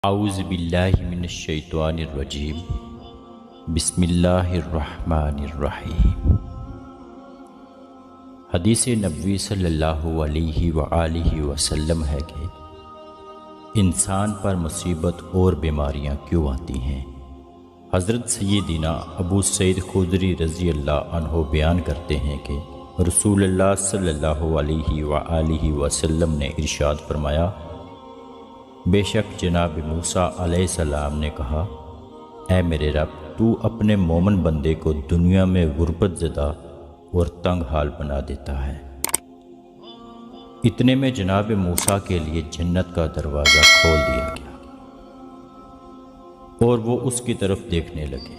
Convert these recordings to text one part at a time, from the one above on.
اعوذ باللہ من الشیطان الرجیم بسم اللہ الرحمن الرحیم۔ حدیث نبوی صلی اللہ علیہ وآلہ وسلم ہے کہ انسان پر مصیبت اور بیماریاں کیوں آتی ہیں؟ حضرت سیدنا ابو سعید خدری رضی اللہ عنہ بیان کرتے ہیں کہ رسول اللہ صلی اللہ علیہ وآلہ وسلم نے ارشاد فرمایا، بے شک جناب موسیٰ علیہ السلام نے کہا، اے میرے رب، تو اپنے مومن بندے کو دنیا میں غربت زدہ اور تنگ حال بنا دیتا ہے۔ اتنے میں جناب موسیٰ کے لیے جنت کا دروازہ کھول دیا گیا اور وہ اس کی طرف دیکھنے لگے۔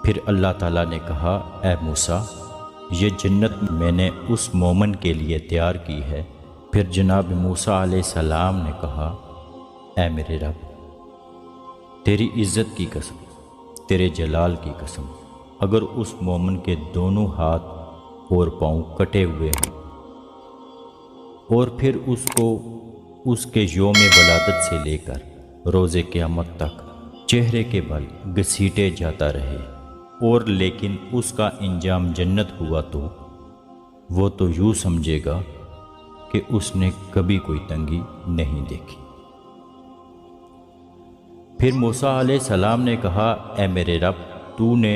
پھر اللہ تعالیٰ نے کہا، اے موسیٰ، یہ جنت میں نے اس مومن کے لیے تیار کی ہے۔ پھر جناب موسیٰ علیہ السلام نے کہا، اے میرے رب، تیری عزت کی قسم، تیرے جلال کی قسم، اگر اس مومن کے دونوں ہاتھ اور پاؤں کٹے ہوئے ہوں اور پھر اس کو اس کے یوم ولادت سے لے کر روز قیامت تک چہرے کے بل گھسیٹے جاتا رہے اور لیکن اس کا انجام جنت ہوا تو وہ تو یوں سمجھے گا کہ اس نے کبھی کوئی تنگی نہیں دیکھی۔ پھر موسیٰ علیہ السلام نے کہا، اے میرے رب، تو نے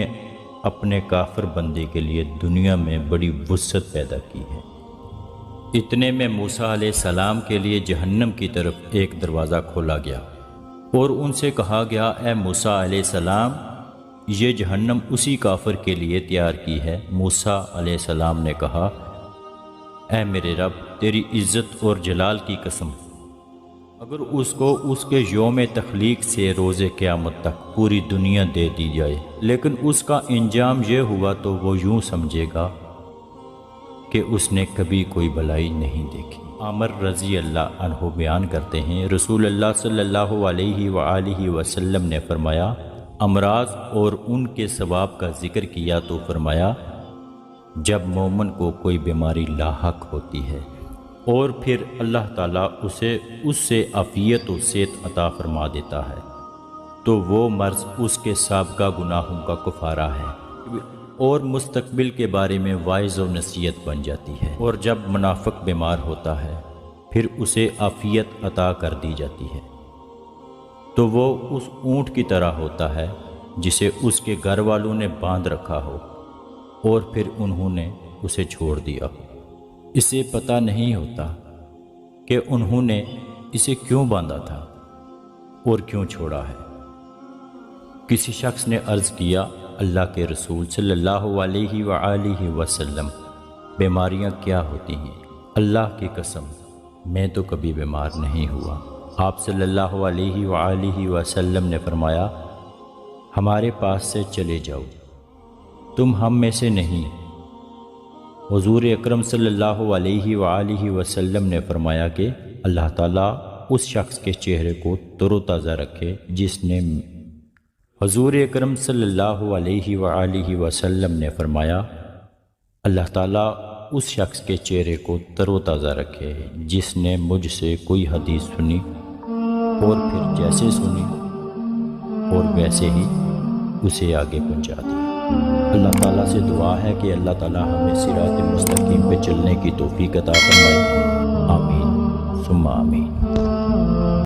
اپنے کافر بندے کے لیے دنیا میں بڑی وسعت پیدا کی ہے۔ اتنے میں موسیٰ علیہ السلام کے لیے جہنم کی طرف ایک دروازہ کھولا گیا اور ان سے کہا گیا، اے موسیٰ علیہ السلام، یہ جہنم اسی کافر کے لیے تیار کی ہے۔ موسیٰ علیہ السلام نے کہا، اے میرے رب، تیری عزت اور جلال کی قسم، اگر اس کو اس کے یوم تخلیق سے روز قیامت تک پوری دنیا دے دی جائے لیکن اس کا انجام یہ ہوا تو وہ یوں سمجھے گا کہ اس نے کبھی کوئی بلائی نہیں دیکھی۔ عامر رضی اللہ عنہ بیان کرتے ہیں، رسول اللہ صلی اللہ علیہ وآلہ وسلم نے فرمایا، امراض اور ان کے ثواب کا ذکر کیا تو فرمایا، جب مومن کو کوئی بیماری لاحق ہوتی ہے اور پھر اللہ تعالیٰ اس سے عافیت و صحت عطا فرما دیتا ہے تو وہ مرض اس کے سابقہ گناہوں کا کفارہ ہے اور مستقبل کے بارے میں واعظ و نصیحت بن جاتی ہے۔ اور جب منافق بیمار ہوتا ہے پھر اسے عافیت عطا کر دی جاتی ہے تو وہ اس اونٹ کی طرح ہوتا ہے جسے اس کے گھر والوں نے باندھ رکھا ہو اور پھر انہوں نے اسے چھوڑ دیا ہو۔ اسے پتہ نہیں ہوتا کہ انہوں نے اسے کیوں باندھا تھا اور کیوں چھوڑا ہے۔ کسی شخص نے عرض کیا، اللہ کے رسول صلی اللہ علیہ وآلہ وسلم، بیماریاں کیا ہوتی ہیں؟ اللہ کی قسم، میں تو کبھی بیمار نہیں ہوا۔ آپ صلی اللہ علیہ وآلہ وسلم نے فرمایا، ہمارے پاس سے چلے جاؤ، تم ہم میں سے نہیں۔ حضور اکرم صلی اللہ علیہ وآلہ وسلم نے فرمایا کہ اللہ تعالیٰ اس شخص کے چہرے کو تر و تازہ رکھے جس نے حضور اکرم صلی اللہ علیہ وآلہ وسلم نے فرمایا، اللہ تعالیٰ اس شخص کے چہرے کو تر و تازہ رکھے جس نے مجھ سے کوئی حدیث سنی اور پھر جیسے سنی اور ویسے ہی اسے آگے پہنچا دیا۔ اللہ تعالیٰ سے دعا ہے کہ اللہ تعالیٰ ہمیں صراط مستقیم پہ چلنے کی توفیق عطا فرمائے۔ آمین ثم آمین۔